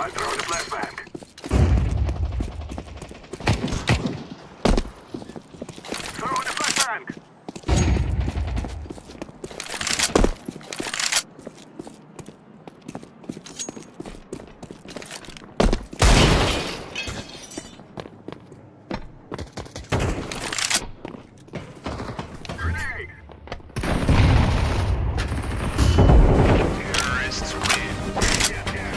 I'm throwing a flashbang. Throwing a flashbang. Grenade. Terrorists win. Yeah, yeah.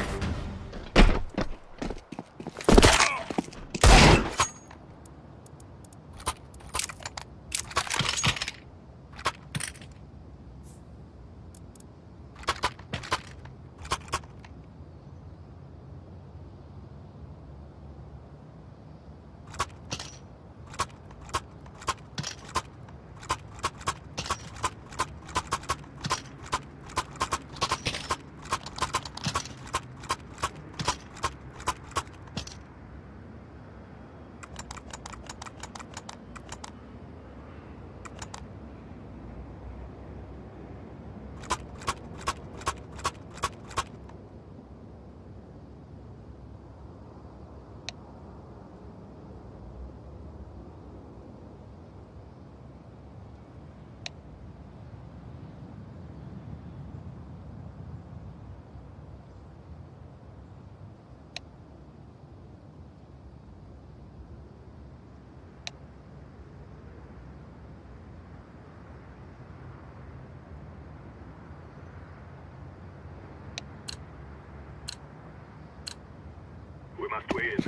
We must win.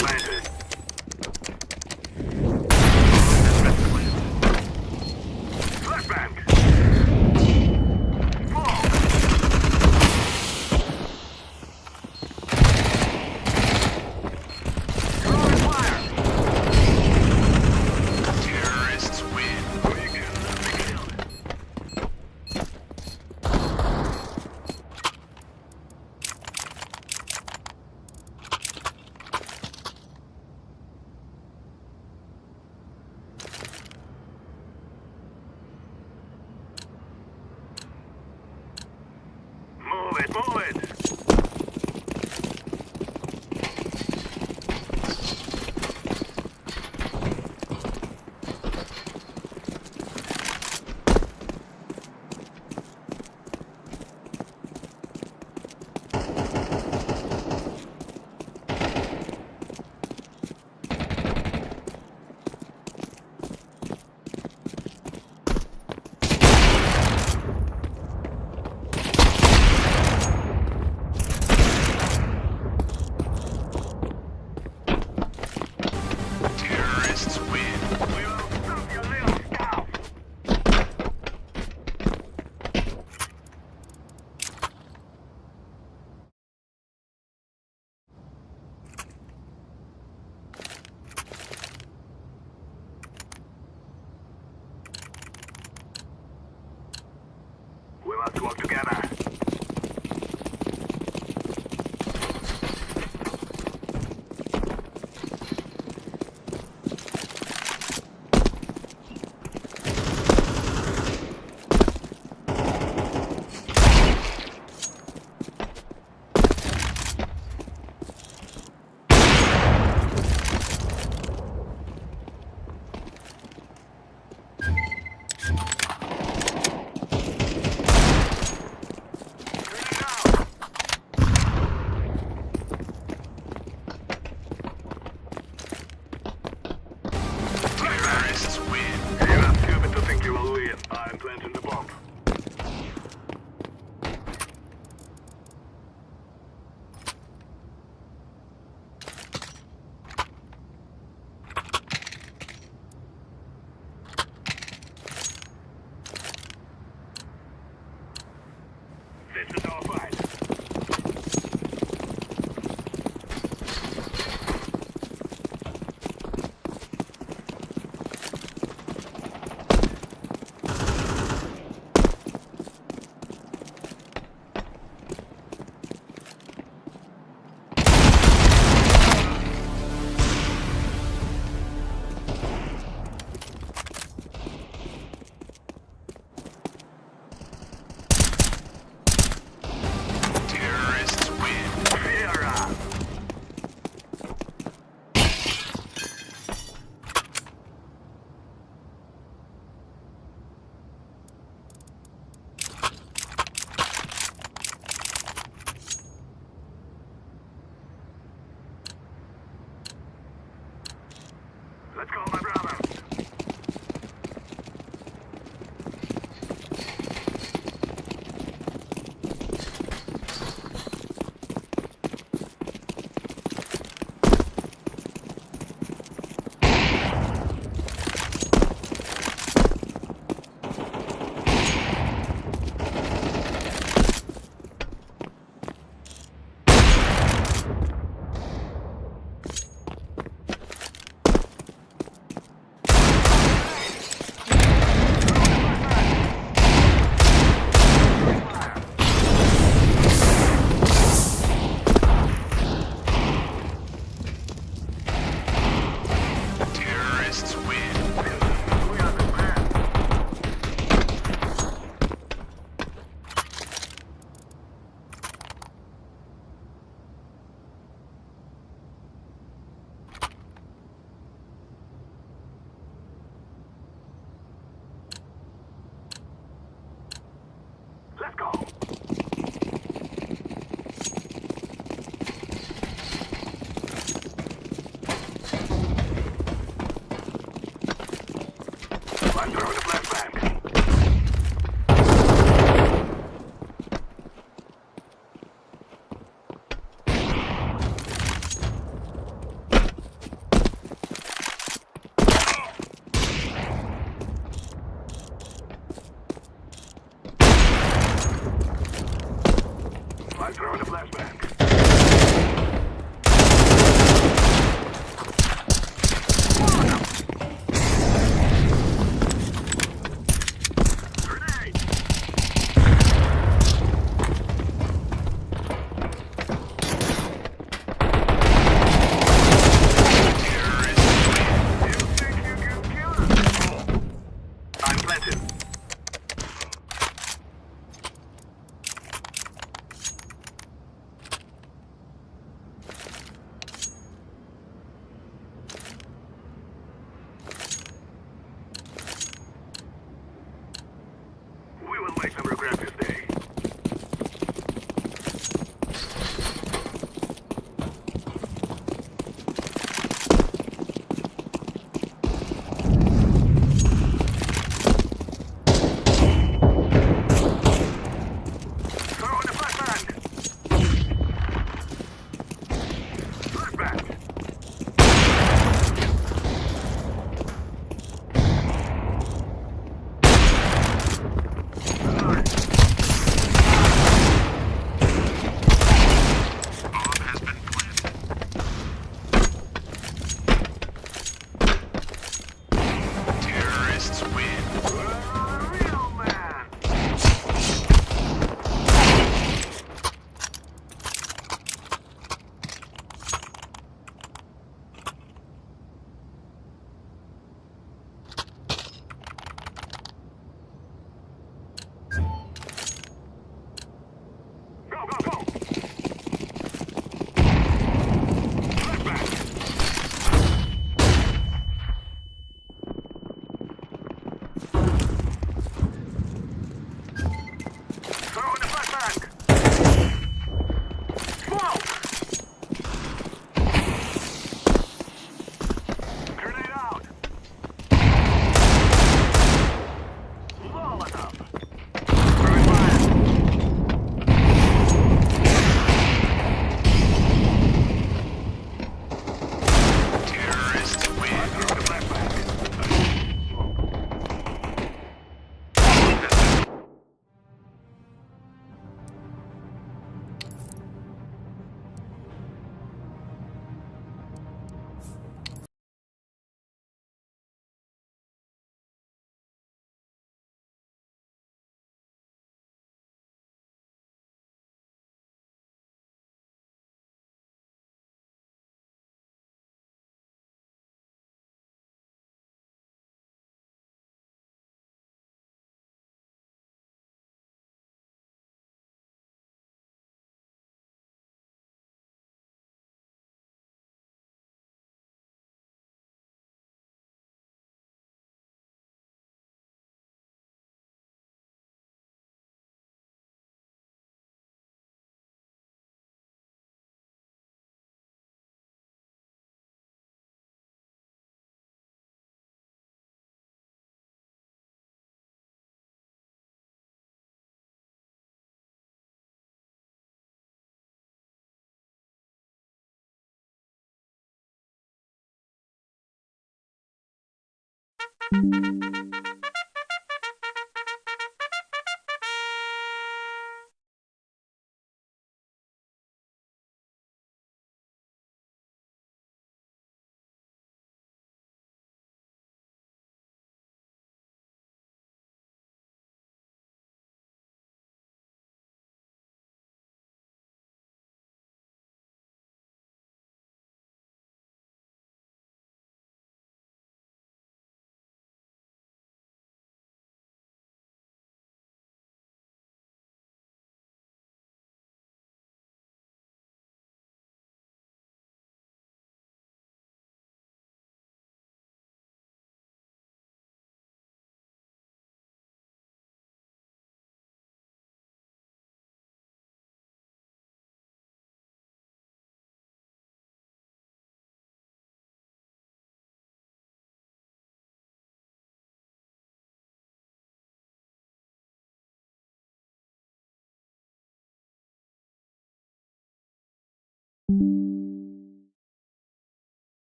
Planted. Flashbang. Fall. Throwing fire. Terrorists win. We cannot be killed. Move it, move it. Terrorists win. We will stop your little stuff. We must work together. Terrorists win. You're not stupid to think you will win. I'm planting the bomb. This is our fight. flashbang. Grenade! You think you can kill us? I'm planted. We will make them regret this day. Throw in the flashbang. Flashbang. Bomb has been planted. Terrorists win. Real man. Go, go, go! Flashbang! Throw in the flashbang! Smoke! Grenade out! Molotov! Throwing fire! Terrorists win. Throw in the flashbang!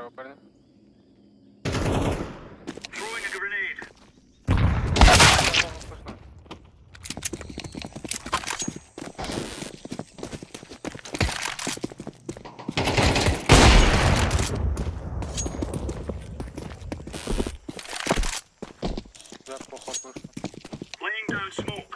справа, парни. Throwing a grenade. Слышно. Да, плохо слышно. Laying down smoke.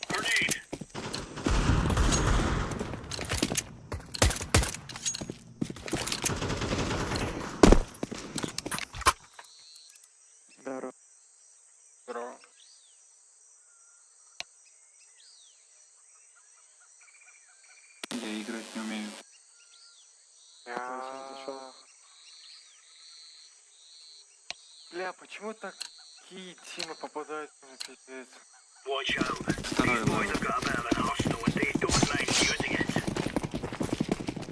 Grenade. Здорово. Здорово. Я играть не умею. зашел. Бля, почему такие тимы попадаются на пиздец? Watch out. Второй These boys левел. have got a bit of an arsenal and they don't mind using it.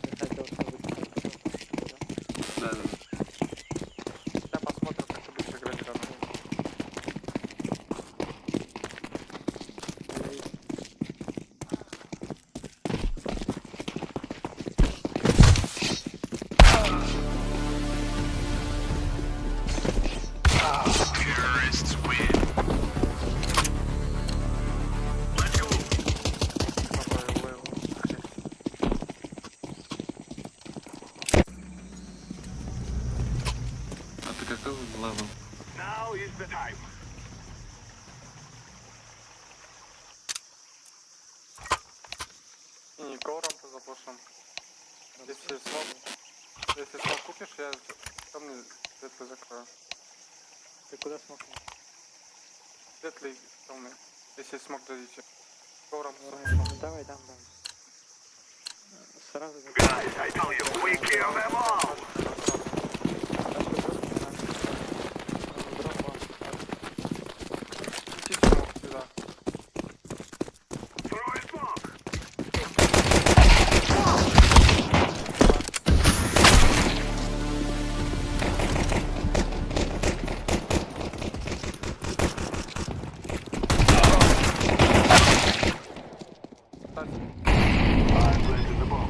Я хотел, чтобы Да, да. Сейчас посмотрим, как ты будешь играть рано. Terrorists win. Let's go. Какой левел? А ты какой левел? Now is the time. Не, ковром-то запушим. Если смог купишь, я темный светлый закрою. Ты куда смотришь? Светлый темный. Если смог дадите. Ковром Давай, дам. Сразу не Guys, I tell you, we kill them all. Идите смог сюда. Throwing smoke. Кстати, I planted the bomb.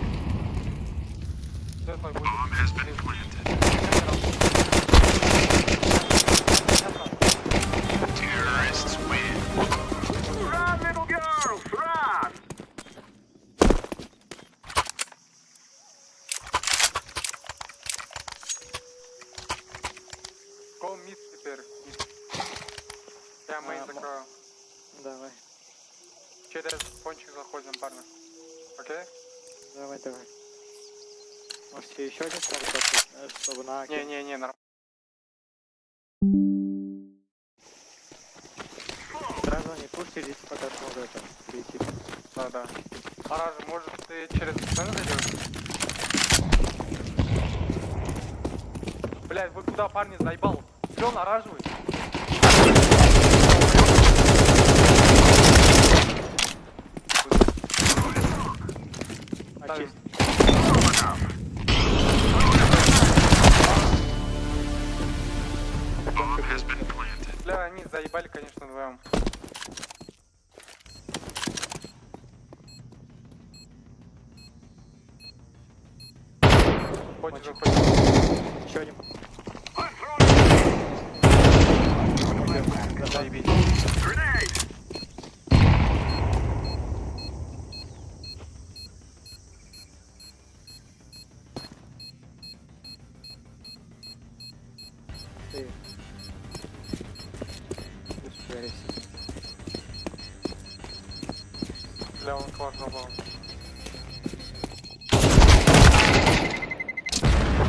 светлый будет. Bomb has been planted. Terrorists win. Run, little girls, run! Гол мид теперь. Мид. Я мейн закрою. Давай, Через пончик заходим, парни. Окей? давай. Можете еще один старт попить, чтобы на аке. Не, нормально. Сразу не пушьте, идите пока смогу это перейти. Да. Аража, может ты через сцену зайдешь? Блять, вы куда, парни, заебал? Клен оранжевый. Очист. Bomb has been planted. Бля, они заебали, конечно, вдвоем. Хочешь, заходи. Еще один. I'm throwing Заебись. grenade. Ты. Успеешь. Бля, он класс забал.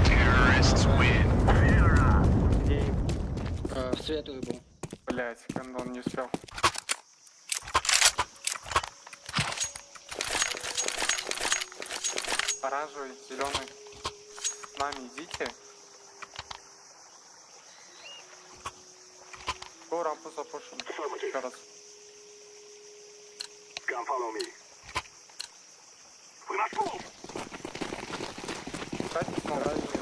Terrorists win. Где В светлый был. Блять, он не успел. Оранжевый, зеленый. С нами идите. Go рампу запушим. Еще раз. Come follow me. We must move. Кстати, смотри.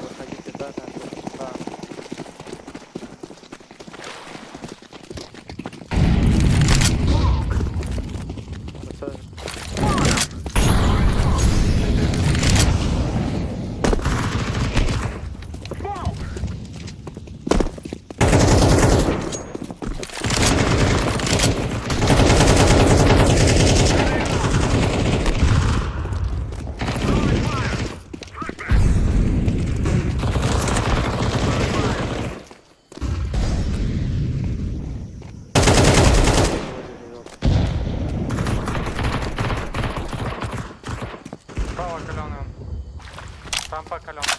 рампа каленая.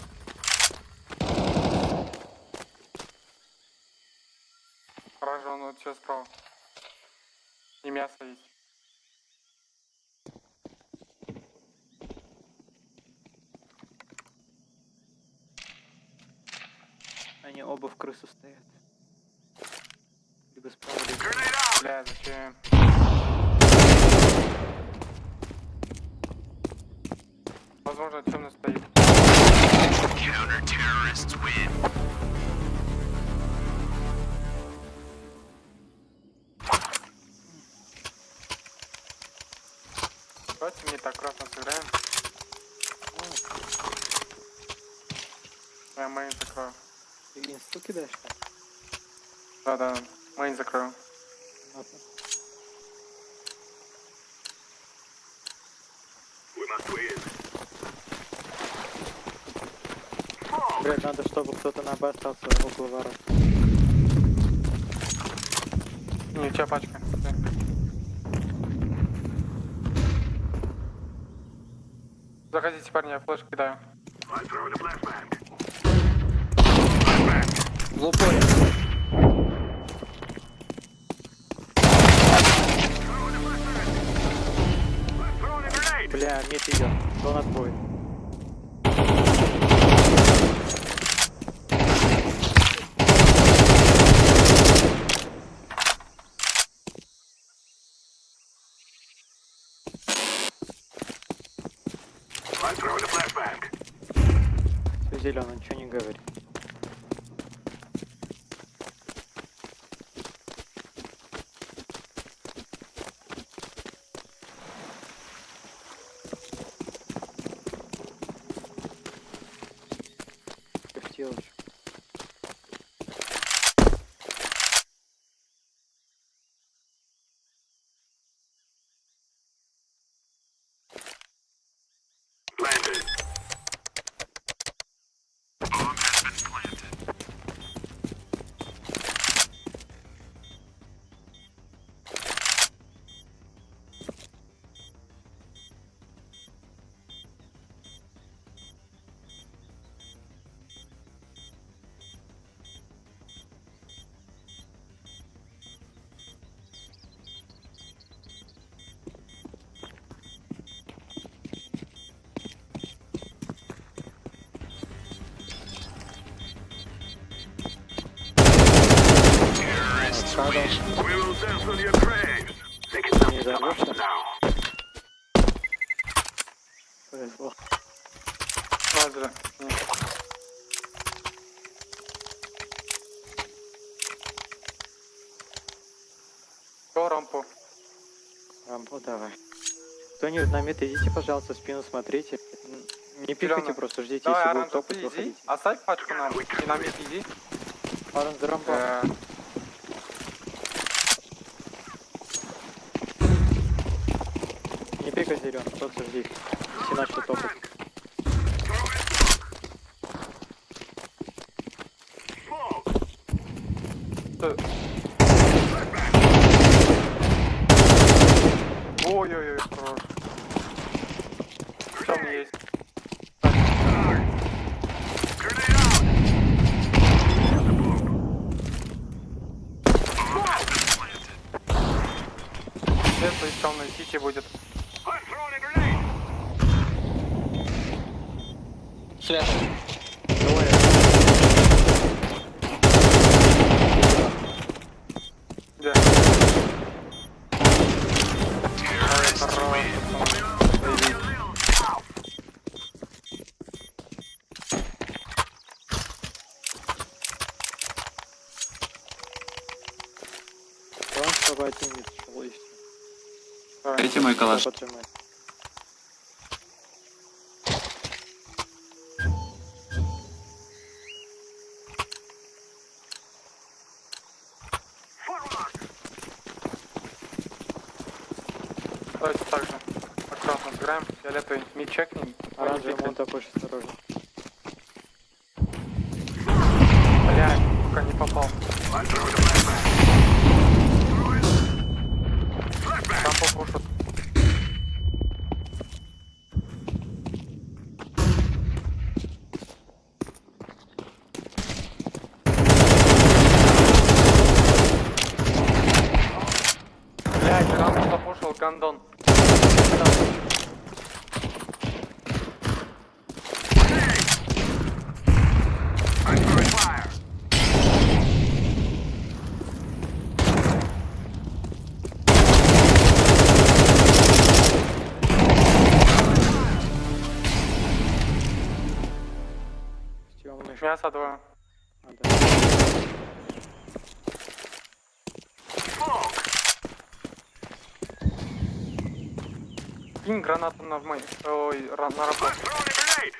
Хорошо, он вот сейчас справа. И мясо есть. Они оба в крысу стоят. Либо справа, либо... Grenade out! Бля, зачем? Возможно, темный стоит. Counter-terrorists win. Давайте мне так аккуратно сыграем. Я мейн закрою. Ты инсту кидаешь там? Да, мейн закрою. Ладно. We must win. Блядь, надо, чтобы кто-то на Б остался около ворот. Не, у тебя пачка. Да. Заходите, парни, я флеш кидаю. I'm throwing a flashbang. В упоре. Throwing a grenade. Бля, мид идет. Зона твой. I'm throwing a flashbang. Все зеленый, ничего не говори. Что ж делаешь? Planted. Bomb has been planted. Terrorists win. We will dance on your graves. They can Не stop us взорвешься? now. Повезло. Ладно. Кто рампу? Рамбо, давай. Кто-нибудь на мид, идите, пожалуйста, в спину смотрите. Не пикайте, Зелёный. просто ждите, Давай, если будет оранжевый, топать, ты иди. выходите. Оставь пачку нам. И на мид иди. Оранж за рамбо. Не пикай зеленый, просто жди. Все начали топать. Ой-ой-ой, хорош. Темный есть. Grenade out. Светлый, темный, сити будет. I'm throwing a grenade. Свет. Двое. Где? Terrorists win. Главное, чтобы один мид шел и все. Дайте мой калаш. Поджимай. Давайте так же. Аккуратно сыграем. Фиолетовый мид чекнем. Оранжевый монтаж очень осторожно. Блядь, пока не попал. I'm throwing a flashbang. Там попушат. Гандон. I'm throwing fire. Темный. Мясо двое. А, да. Smoke. Кинь гранату на мой. Ой, на работу. Throwing a grenade.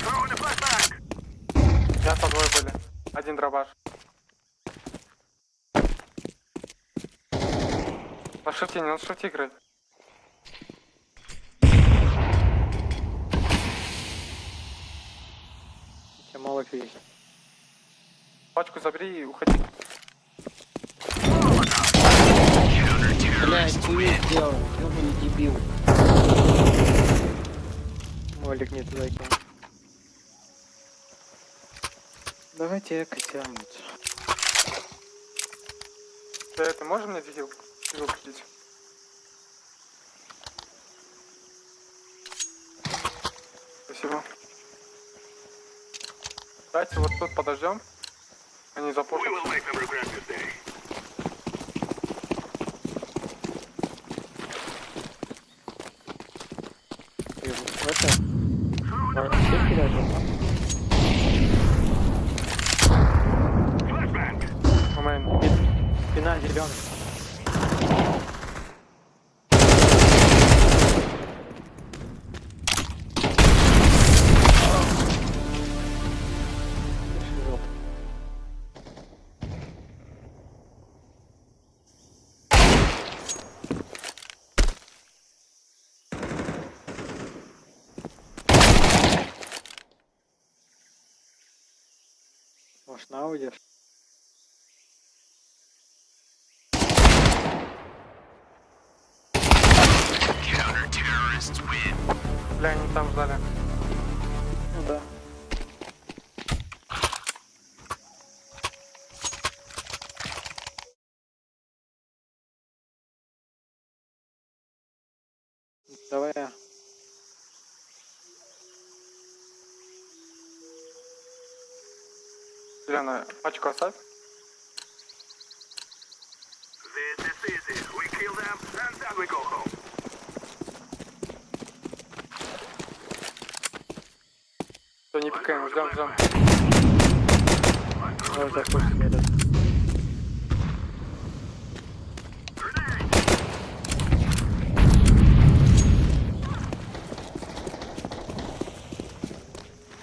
Throwing a flashbang. Мясо двое были. Один дробаш. На шифте, не на шифте играй. У тебя молот есть. Пачку забери и уходи. Блядь, хуй сделал, ёбаный дебил. Молик не туда кинул. Давайте экотянуть. Ты можешь мне дебил купить? Спасибо. Давайте вот тут подождем. Они We запушат. will make them regret this day. И вот это. Вообще даже. Flashbang. У меня Спина зеленый. Может, на аудио? бля, они там ждали. Ну да. Давай я. Зеленая, пачку оставь. This is easy. We kill them, and then we go home. Все, не пикаем, ждем. Давай запустим этот.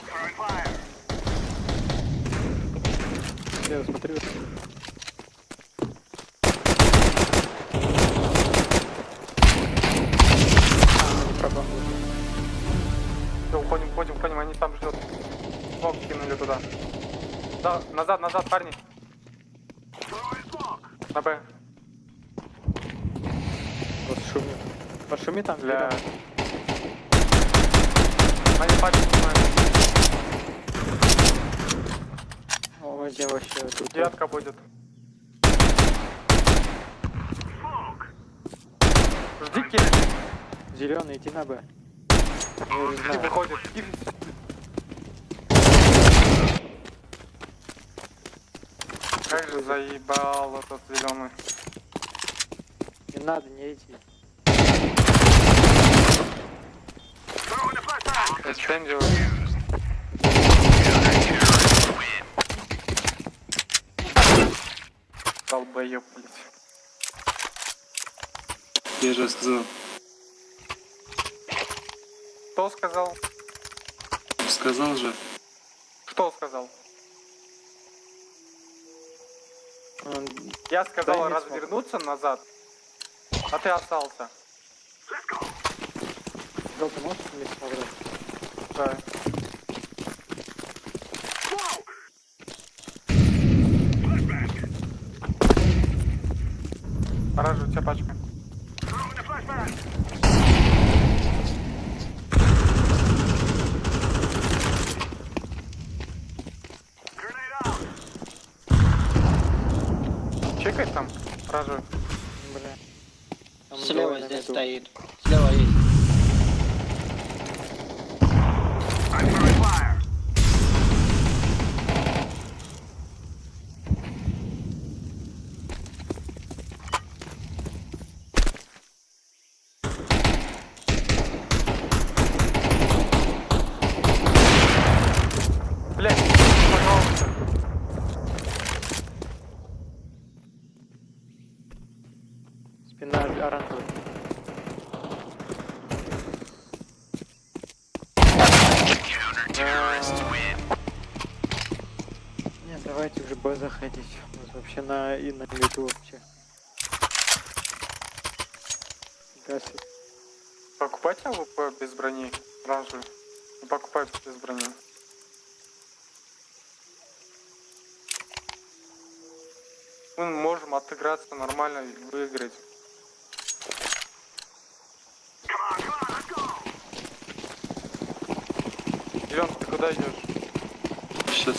Throwing fire. Я смотрю. Все, уходим, они там ждут. Смог кинули туда. Да, назад, парни. Throwing smoke. На Б. Вот шумит. Пошуми там, Бля. бля. Они пачку снимают. О, где вообще тут? Девятка будет. Smoke. Жди килл. Зеленый, иди на Б. Я не Тип знаю. выходит. Как же заебал этот зеленый. Не надо, не иди. Throwing a flashbang. Экстендио. Долбоёб, блядь. Я же сказал. Кто сказал? Сказал же. Что сказал? Он... Я сказал Да, не развернуться назад, а ты остался. Let's go. Дал, ты можешь вместе набрать? Да. Smoke. Flashbang. Поражу, у тебя пачка. Throwing a flashbang. Grenade out. Чекай там, поражу. Бля. здесь иду. стоит. Слева есть. I'm throwing fire. Блядь, пожалуйста. Спина оранжевая. Нет, давайте уже Б заходить. У нас вообще на лету вообще. Гасит. Покупать АВП без брони, оранжевый. Не покупай без брони. Мы можем отыграться нормально и выиграть. Зеленый, ты куда идешь? Сейчас.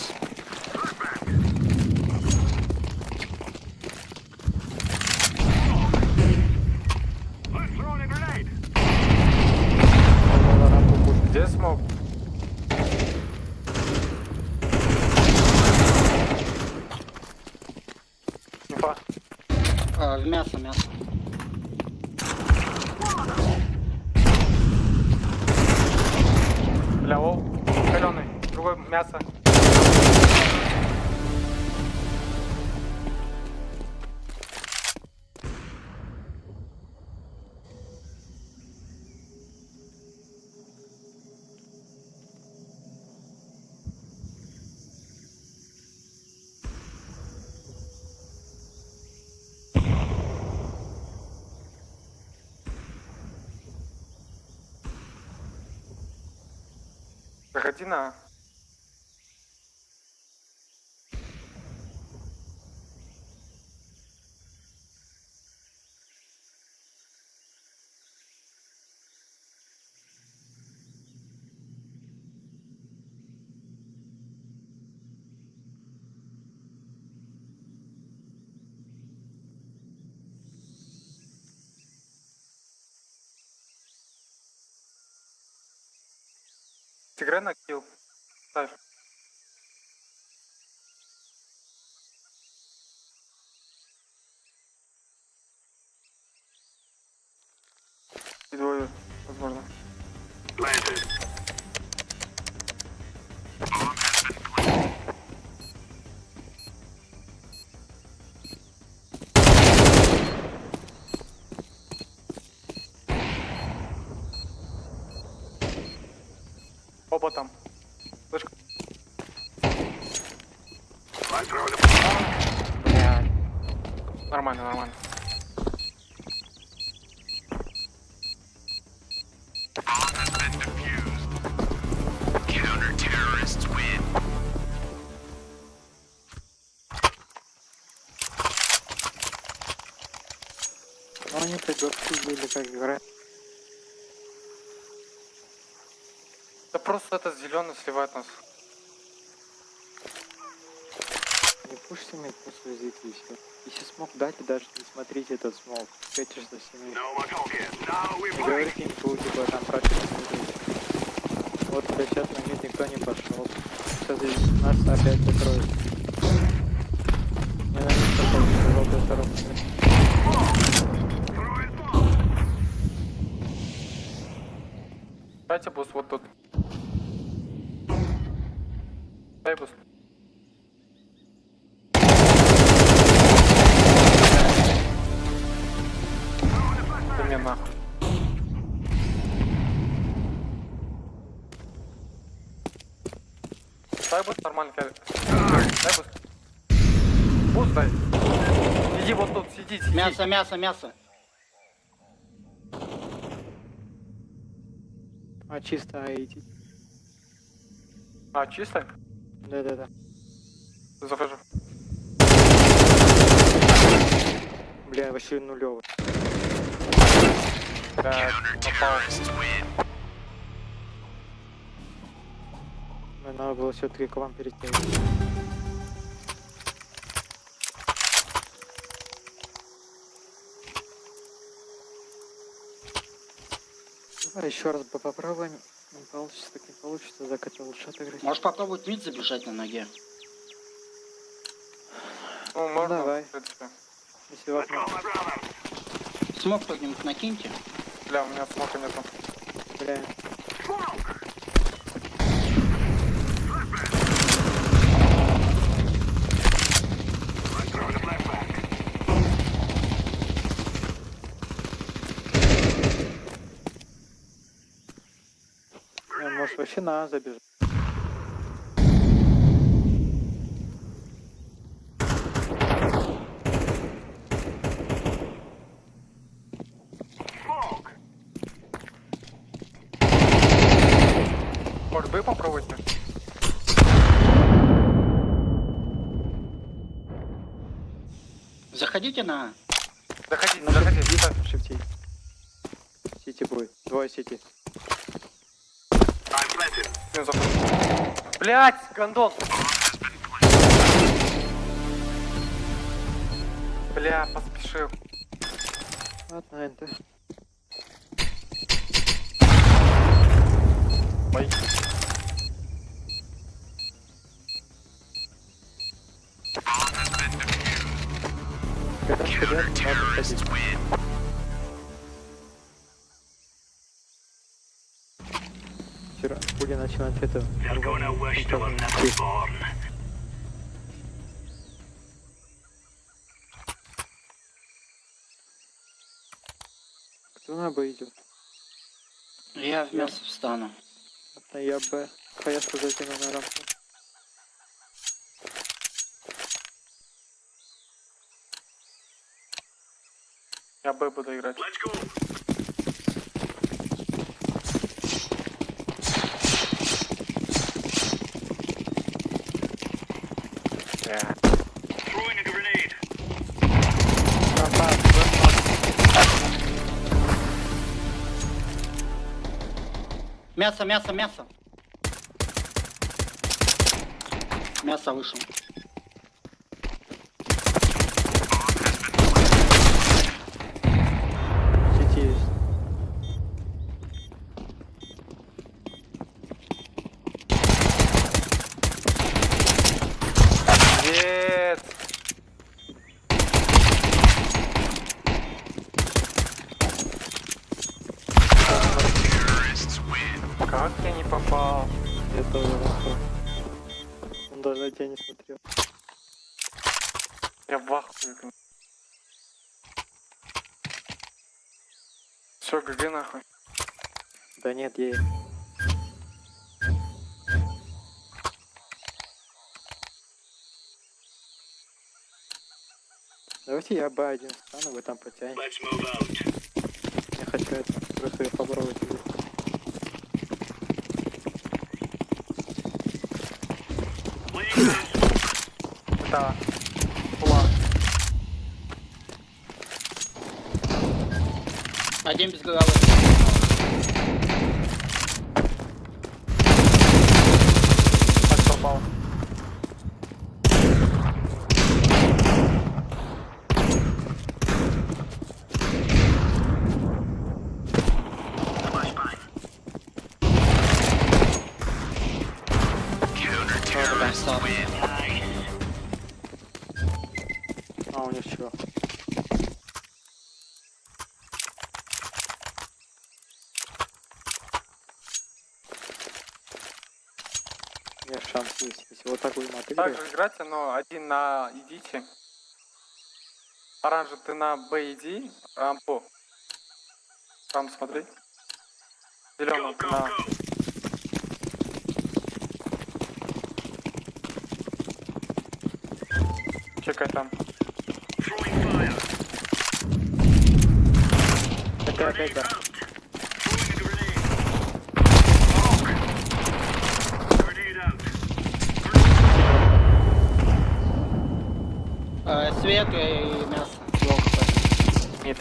I'm throwing a grenade. Где смог? Инфа. В мясо, мясо. Бля, о, каленый. Другое мясо. Заходи на... Играй на килл. Ставь. И двое, возможно. Planted. Оба там. Слышь, I'm throwing a блядь. Нормально, нормально. counter-terrorists win. Ну они придут или как играть. Да просто этот зеленый сливает нас. Не пушьте меня, просто визите и все. Если смог дать, даже не смотрите этот смог. Пятишь за 7. No more talking. Now we Не play. говорите инфу, типа там практически не будет. Вот сейчас на мид никто не пошел. Сейчас здесь нас опять закроют. Не на мид пошел, на желтую сторону. Throwing smoke. Дайте буст вот тут. Дай буст. Да мне нахуй. Дай буст нормально, Кевин. Дай буст. Буст дай. Иди вот тут, сиди, сиди. Мясо, мясо, мясо. А чисто идти. А, чисто? Да-да-да. Захожу. Бля, вообще нулевый. Да, попал. Но надо было все-таки к вам перейти. А еще раз бы попробуем. Не получится, так не получится. За КТ лучше отыграть. Можешь попробовать мид забежать на ноге. Ну, можно, давай. в принципе. Если в окно. Смог кто-нибудь накиньте. Бля, у меня смока нету. Бля. Он может вообще на А забежать. Может, вы попробуйте? Заходите на... Заходите, На заходите. шифте, шифте. Сити будет. Двое сити. Не заходит. Блять, гондон! Бля, поспешил. Ладно, НТ. Ой. Когда вперед, надо ходить. Вчера были на чемпионате. Кто на Б идет? Я в мясо встану. А я Б. Хаешку закину на рамку. Я Б буду играть. Yeah. Мясо, мясо, мясо. Мясо вышел. Сити есть. Нет! Как я не попал? Я тоже нахуй. Он даже на тебя не смотрел. Я в ахуе. Все, ГГ нахуй. Да нет, ей. Давайте я Б1 стану, вы там потянете. Я хочу это, просто я попробовать играть. Да. Ула. Один без головы. Так попал. А, у них чего? У меня шанс есть, если вот так будем отыгрывать. Так же играйте, но один на идите. Оранжевый, ты на Б иди, рампу. Там смотри. Зеленый, ты на... Чекай там. Это опять да. Свет и мясо. Нет.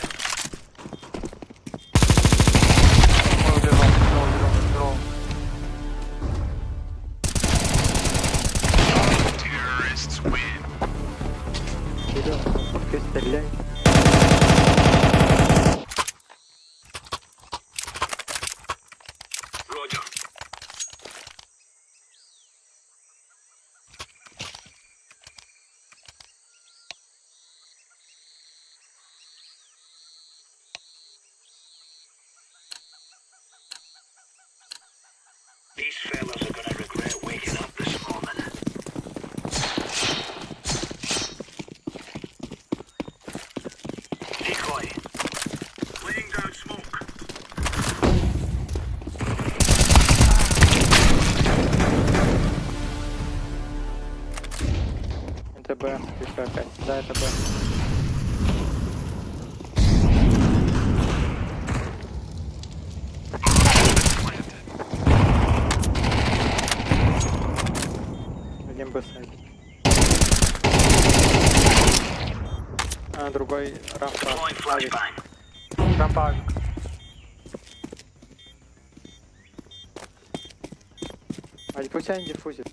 Ой, убежал. Вперед, пускай стреляй. These fellas are gonna regret waking up this morning. Decoy. Laying down smoke. НТБ, еще опять. Да, это Б. Один Б сайт. А другой рампа. Deploying Авик. flashbang. Рампа. А пусть они диффузит.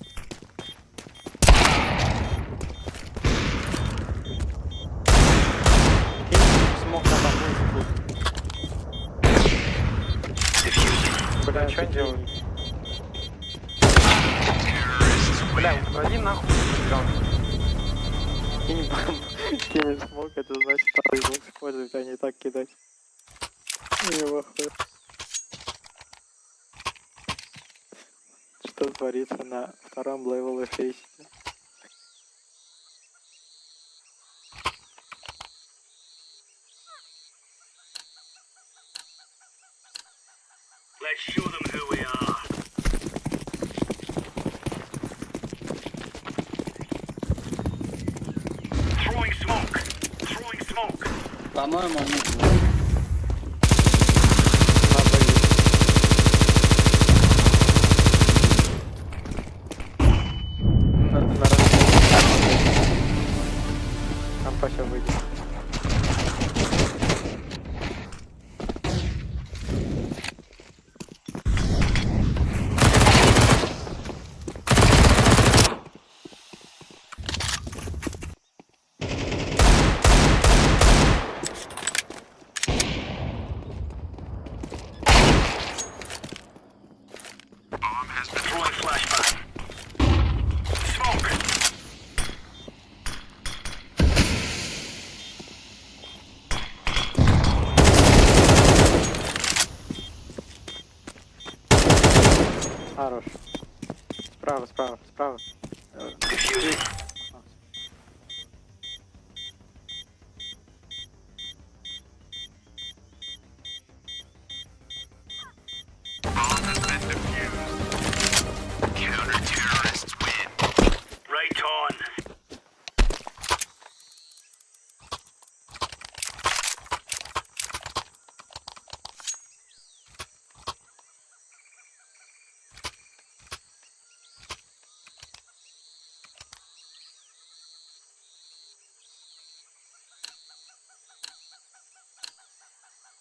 Кинь смог на бамбу. Бля, Чё что они делают? делают? Бля, уходи нахуй. Кинь бамбу. Кинь смог, это значит второй звук использовать, а не так кидать. Не вахуй. Что творится на втором левеле фейсе? Let's show them who we are. Throwing smoke. Throwing smoke. По-моему, они... На бои. На там по сейчас выйдет. Throwing flashbang. Smoke. Хорош. Справа, справа, справа. Defusing. Right on.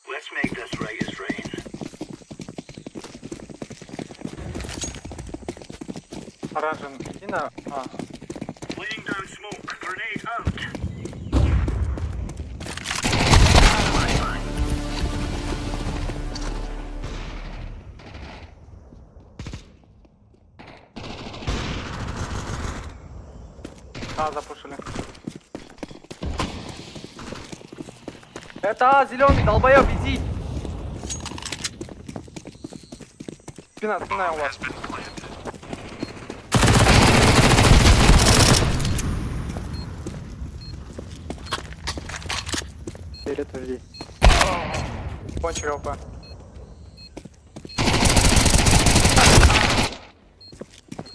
Let's make this right as rain. Оранжен. Иди на... А. Laying down smoke. Grenade out. Flashbang. А, запушили. Это зеленый, долбоёб, иди! Спина, спина у вас. Вперед, жди. Кончили ОП.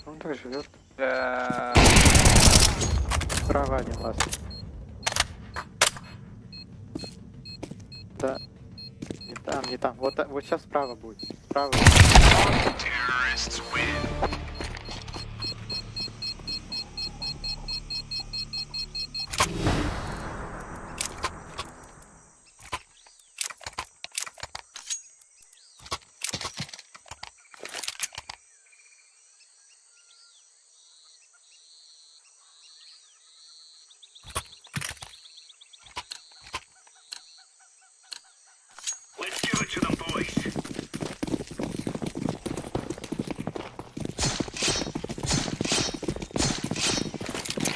Он так живет. Э, Справа один ласт. Да. Не там, не там. Вот, вот сейчас справа будет. Справа. Let's give it to them, boys.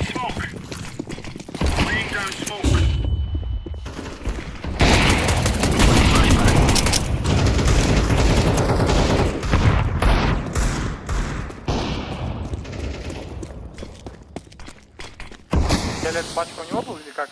Smoke. Laying down smoke. Фиолет пачка у него был или как?